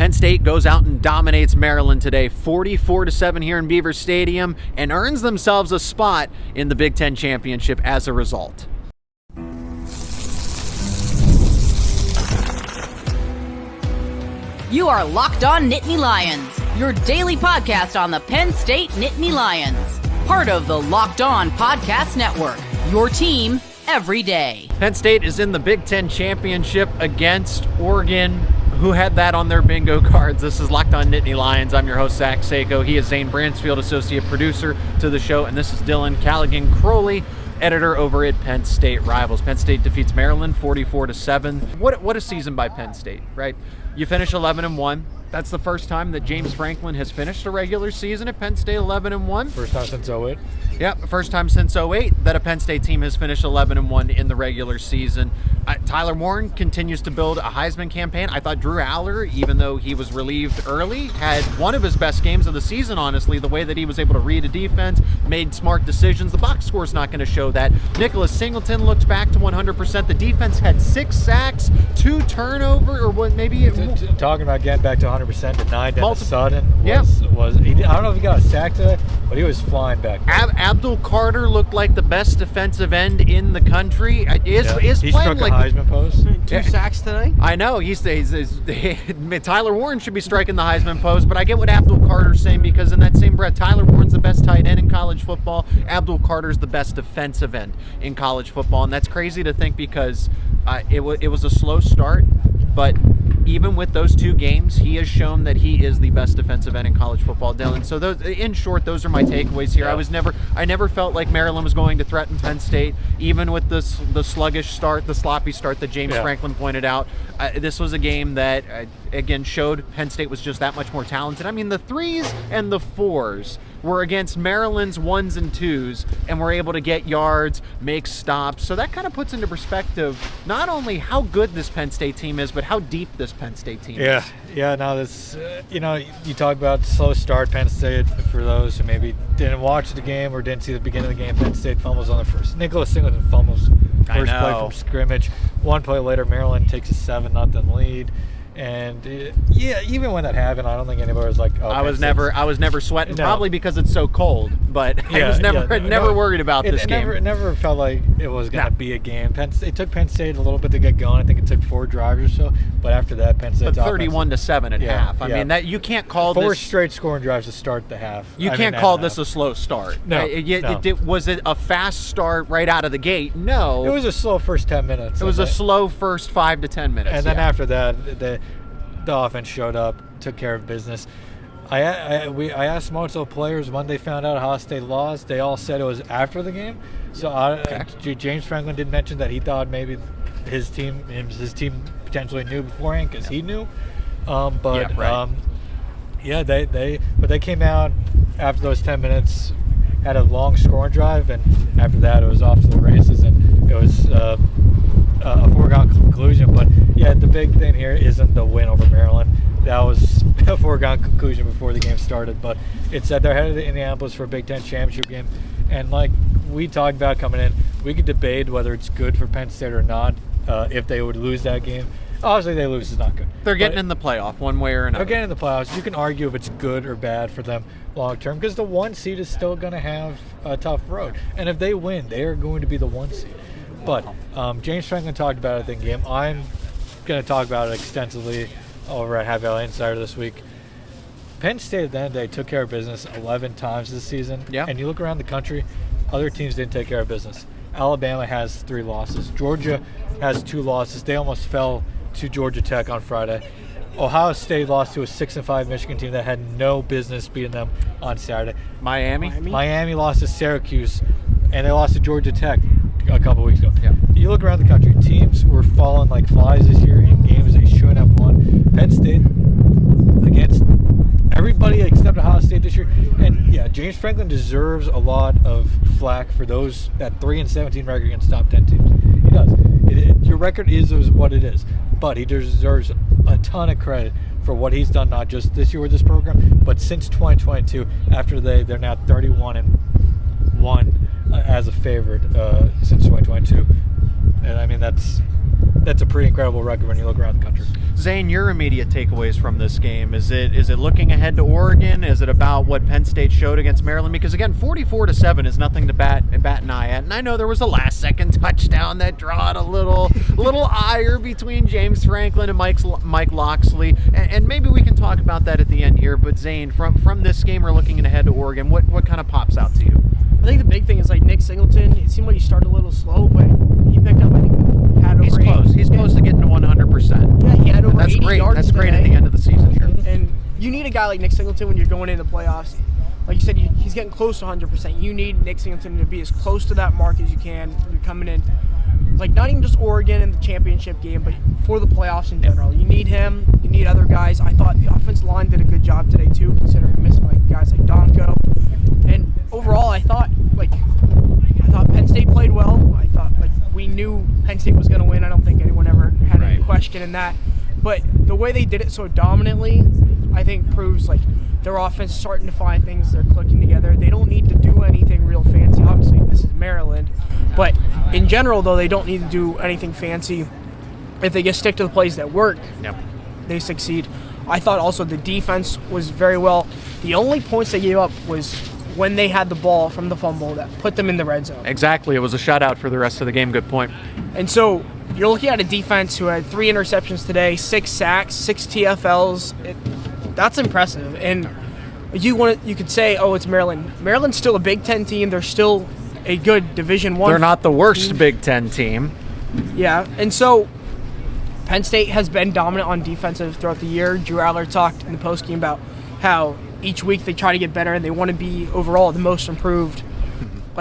Penn State goes out and dominates Maryland today, 44-7 here in Beaver Stadium, and earns themselves a spot in the Big Ten Championship as a result. You are Locked On Nittany Lions, your daily podcast on the Penn State Nittany Lions. Part of the Locked On Podcast Network, your team every day. Penn State is in the Big Ten Championship against Oregon, who had that on their bingo cards. This is Locked On Nittany Lions. I'm your host, Zach Seyko. He is Zane Brancefield, associate producer to the show, and this is Dylan Callaghan-Croley, editor over at Penn State Rivals. Penn State defeats Maryland 44-7. What a season by Penn State, right? You finish 11-1. That's the first time that James Franklin has finished a regular season at Penn State 11-1. First time since 08. Yep, first time since 08 that a Penn State team has finished 11-1 in the regular season. Tyler Warren continues to build a Heisman campaign. I thought Drew Aller, even though he was relieved early, had one of his best games of the season, honestly, the way that he was able to read a defense, made smart decisions. The box score's not going to show that. Nicholas Singleton looked back to 100%. The defense had 6 sacks, 2 turnovers, or what, maybe... Talking about getting back to 100%, denied Dennis Sutton I don't know if he got a sack today, but he was flying back there. Abdul Carter looked like the best defensive end in the country. Is he playing struck like a Heisman post. 2 sacks today? I know. Tyler Warren should be striking the Heisman post, but I get what Abdul Carter's saying, because in that same breath, Tyler Warren's the best tight end in college football. Abdul Carter's the best defensive end in college football, and that's crazy to think because it was a slow start, but even with those 2 games, he has shown that he is the best defensive end in college football, Dylan. So in short, those are my takeaways here. Yeah. I never felt like Maryland was going to threaten Penn State, even with the sluggish start, the sloppy start that James Franklin pointed out. This was a game that, again, showed Penn State was just that much more talented. I mean, the 3s and the 4s were against Maryland's 1s and 2s, and were able to get yards, make stops. So that kind of puts into perspective not only how good this Penn State team is, but how deep this Penn State team is. Yeah, no, this, you talk about slow start, Penn State, for those who maybe didn't watch the game or didn't see the beginning of the game, Penn State fumbles on the first. Nicholas Singleton fumbles first play from scrimmage. 1 play later, Maryland takes a 7-0 lead. And even when that happened, I don't think anybody was like, "Oh." I was never sweating, probably because it's so cold. But I was never worried about this game. It never felt like it was going to be a game. It took Penn State a little bit to get going. I think it took 4 drives or so. But after that, Penn State's 31-7 at half. I mean, that you can't call 4 this straight scoring drives to start the half. You can't call this a slow start. No, Was it a fast start right out of the gate? No. It was a slow first 10 minutes. It was a slow first 5 to 10 minutes. And then after that, the offense showed up, took care of business. I asked multiple players when they found out Ohio State lost. They all said it was after the game. So James Franklin did mention that he thought maybe his team potentially knew beforehand because he knew. They came out after those 10 minutes, had a long scoring drive, and after that it was off to the races, and it was a foregone conclusion. But the big thing here isn't the win over Maryland. That was a foregone conclusion before the game started. But it's that they're headed to Indianapolis for a Big Ten championship game, and like we talked about coming in, we could debate whether it's good for Penn State or not if they would lose that game. Obviously, they lose is not good. They're getting in the playoff one way or another. They're getting in the playoffs. You can argue if it's good or bad for them long term because the 1 seed is still going to have a tough road. And if they win, they are going to be the 1 seed. But James Franklin talked about it in the game. I'm going to talk about it extensively over at Happy Valley Insider this week. Penn State at the end of the day took care of business 11 times this season. Yeah. And you look around the country, other teams didn't take care of business. Alabama has 3 losses. Georgia has 2 losses. They almost fell to Georgia Tech on Friday. Ohio State lost to a 6-5 Michigan team that had no business beating them on Saturday. Miami lost to Syracuse, and they lost to Georgia Tech a couple weeks ago. Yeah. You look around the country, teams were falling like flies this year in games they shouldn't have won. Penn State against everybody except Ohio State this year. And James Franklin deserves a lot of flack for that 3-17 record against top 10 teams. He does. Your record is what it is, but he deserves a ton of credit for what he's done, not just this year with this program, but since 2022. After they're now 31-1 as a favorite since 2022, and I mean that's that's a pretty incredible record when you look around the country. Zane, your immediate takeaways from this game, is it looking ahead to Oregon? Is it about what Penn State showed against Maryland? Because again, 44-7 is nothing to bat an eye at. And I know there was a last-second touchdown that drawed a little ire between James Franklin and Mike Loxley, and maybe we can talk about that at the end here. But Zane, from this game, we're looking ahead to Oregon. What kind of pops out to you? I think the big thing is like Nick Singleton. It seemed like he started a little slow, but he picked up. I think had over. He's close. He's close to getting to 100%. Yeah, he had over 80 yards. That's great today. at the end of the season here. And you need a guy like Nick Singleton when you're going into the playoffs. Like you said, he's getting close to 100%. You need Nick Singleton to be as close to that mark as you can. You're coming in, like not even just Oregon in the championship game, but for the playoffs in general. You need him. You need other guys. I thought the offensive line did a good job today too, considering missing like guys like Donko. And overall, I thought Penn State played well. I thought we knew Penn State was going to win. I don't think anyone ever had any question in that. But the way they did it so dominantly, I think proves like their offense is starting to find things. They're clicking together. They don't need to do anything real fancy. Obviously, this is Maryland. But in general, though, they don't need to do anything fancy. If they just stick to the plays that work, they succeed. I thought also the defense was very well. The only points they gave up was when they had the ball from the fumble that put them in the red zone. Exactly. It was a shutout for the rest of the game. Good point. And so you're looking at a defense who had 3 interceptions today, 6 sacks, 6 TFLs. That's impressive. And you could say, oh, it's Maryland. Maryland's still a Big Ten team. They're still a good Division I. They're not the worst team. Big Ten team. Yeah. And so Penn State has been dominant on defensive throughout the year. Drew Adler talked in the postgame about how each week they try to get better and they want to be overall the most improved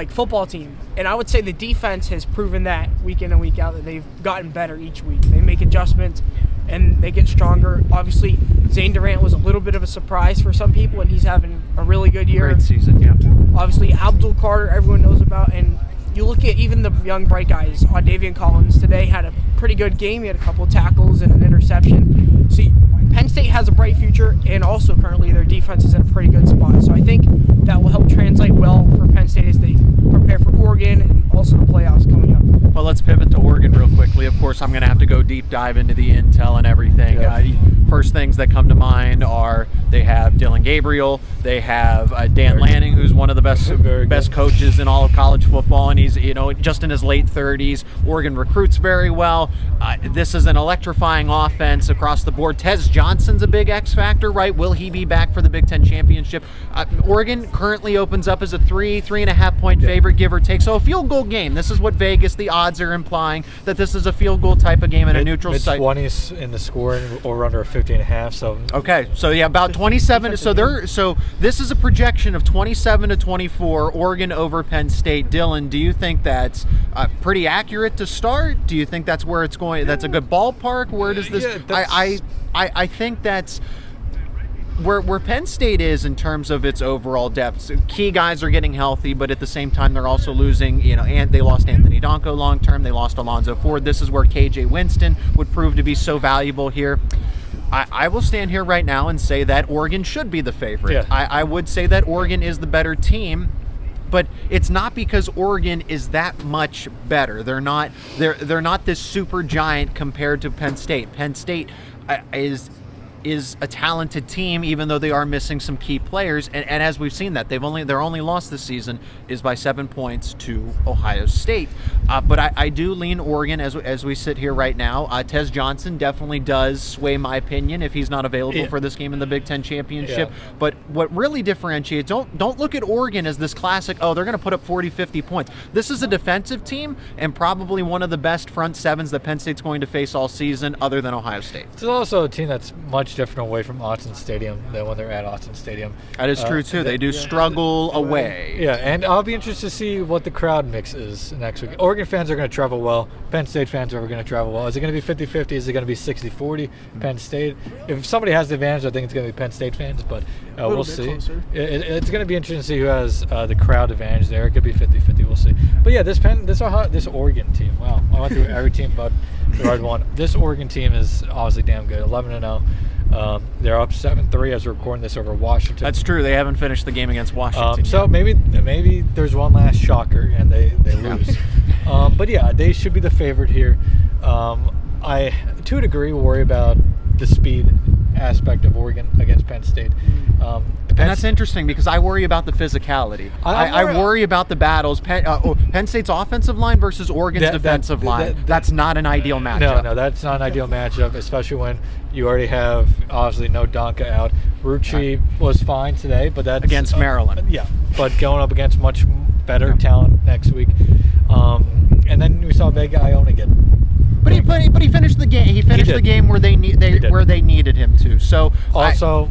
football team. And I would say the defense has proven that week in and week out that they've gotten better each week. They make adjustments and they get stronger. Obviously, Zane Durant was a little bit of a surprise for some people, and he's having a really good year. Great season, yeah. Obviously, Abdul Carter, everyone knows about, and you look at even the young bright guys. Davian Collins today had a pretty good game. He had a couple of tackles and an interception. See, Penn State has a bright future, and also currently their defense is in a pretty good spot. So I think that will help translate well for Penn State as they prepare for Oregon and also the playoffs coming up. Well, let's pivot to Oregon real quickly. Of course, I'm going to have to go deep dive into the intel and everything. Yeah. First things that come to mind are they have Dylan Gabriel, they have Dan Lanning, who's one of the best coaches in all of college football, and he's just in his late 30s. Oregon recruits very well. This is an electrifying offense across the board. Tez Johnson's a big X factor, right? Will he be back for the Big Ten championship? Oregon currently opens up as a 3.5 point favorite, give or take. So a field goal game. This is what Vegas, the odds are implying, that this is a field goal type of game in a neutral site. Mid-20s in the score or under a 50.5. So okay, so yeah, about 27. So this is a projection of 27-24, Oregon over Penn State. Dylan, do you think that's pretty accurate to start? Do you think that's where it's going? That's a good ballpark. Where does this? I think that's where Penn State is in terms of its overall depth. Key guys are getting healthy, but at the same time they're also losing, and they lost Anthony Donko long term. They lost Alonzo Ford. This is where KJ Winston would prove to be so valuable here. I will stand here right now and say that Oregon should be the favorite. Yeah. I would say that Oregon is the better team, but it's not because Oregon is that much better. They're not this super giant compared to Penn State. Penn State is a talented team, even though they are missing some key players. And as we've seen that, their only loss this season is by 7 points to Ohio State. But I do lean Oregon as we sit here right now. Tez Johnson definitely does sway my opinion if he's not available for this game in the Big Ten championship. Yeah. But what really differentiates, don't look at Oregon as this classic, they're going to put up 40, 50 points. This is a defensive team and probably one of the best front sevens that Penn State's going to face all season, other than Ohio State. It's also a team that's much different away from Autzen Stadium than when they're at Autzen Stadium. That is true too. They do struggle away. Yeah, and I'll be interested to see what the crowd mix is next week. Oregon fans are going to travel well. Penn State fans are going to travel well. Is it going to be 50-50? Is it going to be 60-40 Penn State? If somebody has the advantage, I think it's going to be Penn State fans, but we'll see. It's going to be interesting to see who has the crowd advantage there. It could be 50-50. We'll see. But yeah, this Oregon team. Wow, I went through every team but the right one. This Oregon team is obviously damn good. 11-0. They're up 7-3 as we're recording this over Washington. That's true. They haven't finished the game against Washington so maybe there's one last shocker and they lose. But yeah, they should be the favorite here. I, to a degree, worry about the speed aspect of Oregon against Penn State. And that's interesting because I worry about the physicality. I worry about the battles. Penn State's offensive line versus Oregon's defensive line. That's not an ideal matchup. No, that's not an ideal matchup, especially when you already have, obviously, no Donka out. Rucci was fine today, but that's against Maryland. Yeah, but going up against much better talent next week. And then we saw Vega Ione get. But he finished the game. He finished the game where they needed him to. So also,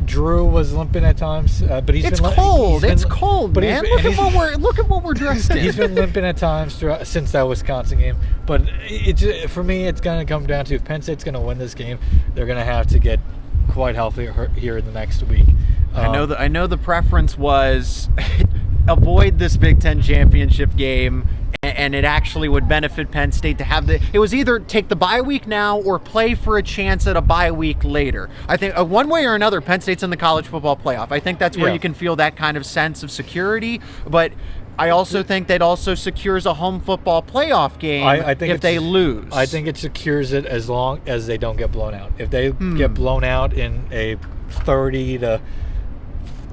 Drew was limping at times, but it's cold. It's cold, man. Look at what we're dressed in. He's been limping at times since that Wisconsin game. But for me, it's going to come down to if Penn State's going to win this game, they're going to have to get quite healthy here in the next week. I know the preference was avoid this Big Ten championship game. And it actually would benefit Penn State to have it was either take the bye week now or play for a chance at a bye week later. I think one way or another, Penn State's in the college football playoff. I think that's where you can feel that kind of sense of security. But I also think that also secures a home football playoff game if they lose. I think it secures it as long as they don't get blown out. If they get blown out in a 30 to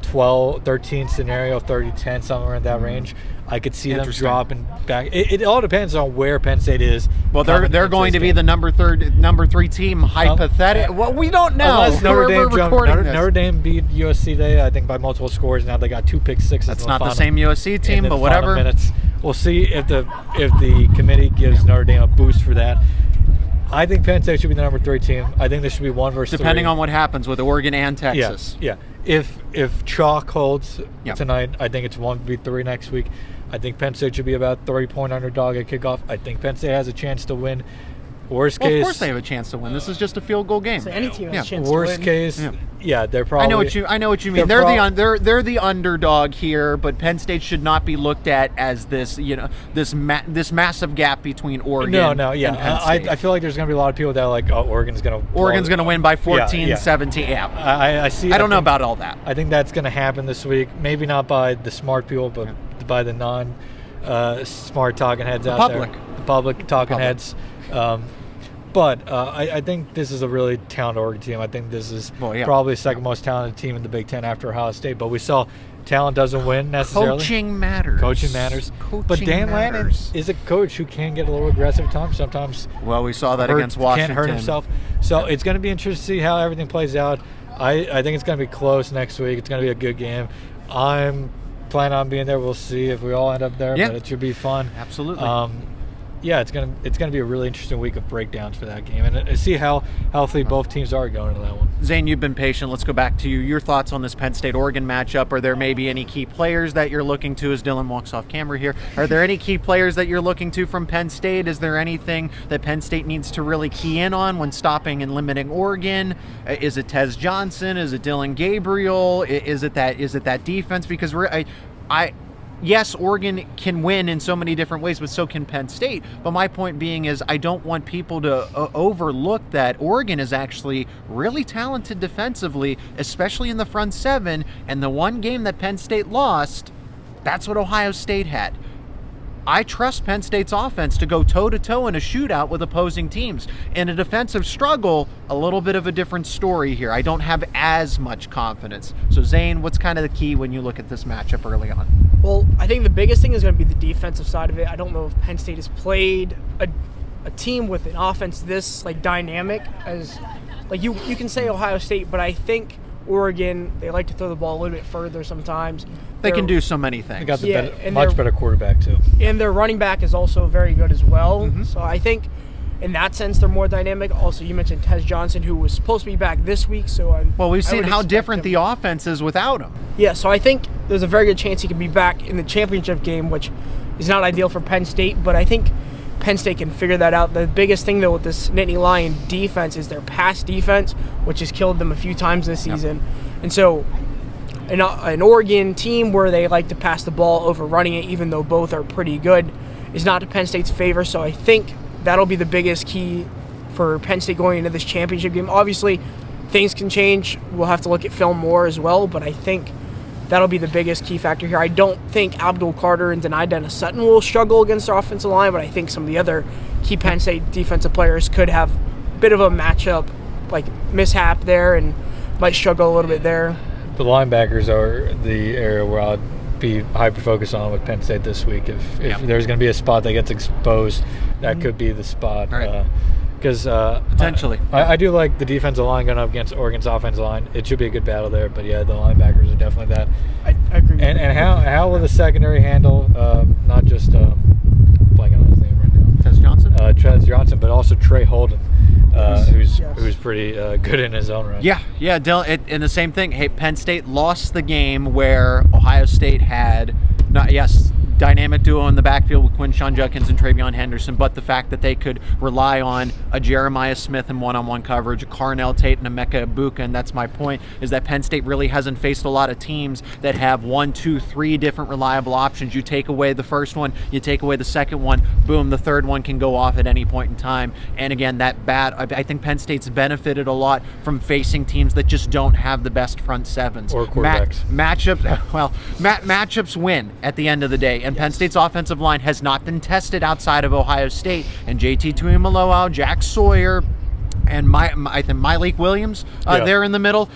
12, 13 scenario, 30-10, somewhere in that range, I could see them dropping back. It all depends on where Penn State is. Well, they're going to be the number 3 team. Hypothetical. Well, we don't know. Unless Notre Dame beat USC today, I think by multiple scores. Now they got 2 pick sixes. That's not the same USC team, but whatever. Minutes. We'll see if the committee gives Notre Dame a boost for that. I think Penn State should be the number 3 team. I think there should be 1 versus 3. Depending on what happens with Oregon and Texas. Yeah. If chalk holds tonight, I think it's 1v3 next week. I think Penn State should be about 30-point underdog at kickoff. I think Penn State has a chance to win. Worst case, of course they have a chance to win. This is just a field goal game. So any team has a chance to win. Worst case, they're probably. I know what you mean. They're the underdog here, but Penn State should not be looked at as this this massive gap between Oregon. And Penn State. I feel like there's going to be a lot of people that are like, oh, Oregon's going to win by 14, 17. Yeah, I see. I don't know about all that. I think that's going to happen this week. Maybe not by the smart people, but by the non-smart talking heads out there. The public talking heads. But I think this is a really talented Oregon team. I think this is probably the second most talented team in the Big Ten after Ohio State. But we saw talent doesn't win necessarily. Coaching matters. But Dan Lannon is a coach who can get a little aggressive at times. Sometimes. Well, we saw that against Washington. Can't hurt himself. So it's going to be interesting to see how everything plays out. I think it's going to be close next week. It's going to be a good game. I'm planning on being there. We'll see if we all end up there. But it should be fun. Absolutely. It's gonna be a really interesting week of breakdowns for that game, and see how healthy both teams are going into that one. Zane, you've been patient. Let's go back to you. Your thoughts on this Penn State-Oregon matchup? Are there maybe any key players that you're looking to as Dylan walks off camera here? Are there any key players that you're looking to from Penn State? Is there anything that Penn State needs to really key in on when stopping and limiting Oregon? Is it Tez Johnson? Is it Dylan Gabriel? Is it that defense? Because yes, Oregon can win in so many different ways, but so can Penn State. But my point being is I don't want people to overlook that Oregon is actually really talented defensively, especially in the front seven. And the one game that Penn State lost, that's what Ohio State had. I trust Penn State's offense to go toe-to-toe in a shootout with opposing teams. In a defensive struggle, a little bit of a different story here. I don't have as much confidence. So, Zane, what's kind of the key when you look at this matchup early on? Well, I think the biggest thing is going to be the defensive side of it. I don't know if Penn State has played a team with an offense this dynamic as you can say Ohio State, but I think Oregon, they like to throw the ball a little bit further sometimes. They can do so many things. They got the much better quarterback, too. And their running back is also very good as well. Mm-hmm. So I think in that sense, they're more dynamic. Also, you mentioned Tez Johnson, who was supposed to be back this week. We've seen how different the offense is without him. Yeah, so I think there's a very good chance he could be back in the championship game, which is not ideal for Penn State, but I think Penn State can figure that out. The biggest thing, though, with this Nittany Lion defense is their pass defense, which has killed them a few times this season. Yep. And so an Oregon team where they like to pass the ball over running it, even though both are pretty good, is not to Penn State's favor. So I think that'll be the biggest key for Penn State going into this championship game. Obviously, things can change. We'll have to look at film more as well, but I think that'll be the biggest key factor here. I don't think Abdul Carter and Denai Dennis Sutton will struggle against the offensive line, but I think some of the other key Penn State defensive players could have a bit of a matchup like mishap there and might struggle a little bit there. The linebackers are the area where I'd be hyper-focused on with Penn State this week. If there's going to be a spot that gets exposed, that could be the spot. Right. Because potentially, I do like the defensive line going up against Oregon's offensive line. It should be a good battle there. But yeah, the linebackers are definitely that. I agree. With and how will the secondary handle not just blanking on his name right now? Trez Johnson, but also Trey Holden, who's pretty good in his own right. Yeah, Dylan. And the same thing. Hey, Penn State lost the game where Ohio State had dynamic duo in the backfield with Quinshawn Judkins and Travion Henderson, but the fact that they could rely on a Jeremiah Smith in one-on-one coverage, a Carnell Tate and a Emeka Egbuka, and that's my point, is that Penn State really hasn't faced a lot of teams that have 1, 2, 3 different reliable options. You take away the first one, you take away the second one, boom, the third one can go off at any point in time. And again, I think Penn State's benefited a lot from facing teams that just don't have the best front sevens. Or quarterbacks. Matchups win at the end of the day. And Penn State's offensive line has not been tested outside of Ohio State. And JT Tuimoloau, Jack Sawyer, and I think Malik Williams there in the middle.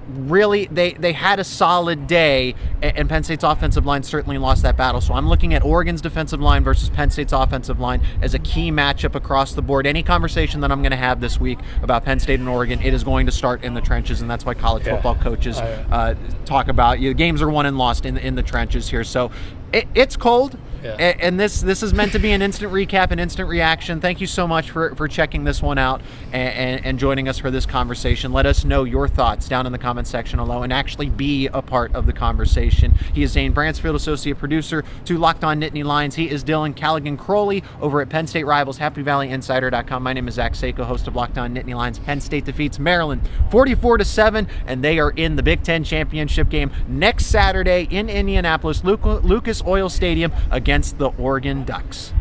Really, they had a solid day, and Penn State's offensive line certainly lost that battle. So I'm looking at Oregon's defensive line versus Penn State's offensive line as a key matchup across the board. Any conversation that I'm going to have this week about Penn State and Oregon, it is going to start in the trenches, and that's why college football coaches talk about games are won and lost in the trenches here. So it's cold. Yeah. And this is meant to be an instant recap, an instant reaction. Thank you so much for checking this one out and joining us for this conversation. Let us know your thoughts down in the comment section below and actually be a part of the conversation. He is Zane Brancefield, associate producer to Locked On Nittany Lions. He is Dylan Callaghan-Croley over at Penn State Rivals, HappyValleyInsider.com. My name is Zach Seyko, host of Locked On Nittany Lions. Penn State defeats Maryland 44-7, and they are in the Big Ten championship game next Saturday in Indianapolis, Lucas Oil Stadium against the Oregon Ducks.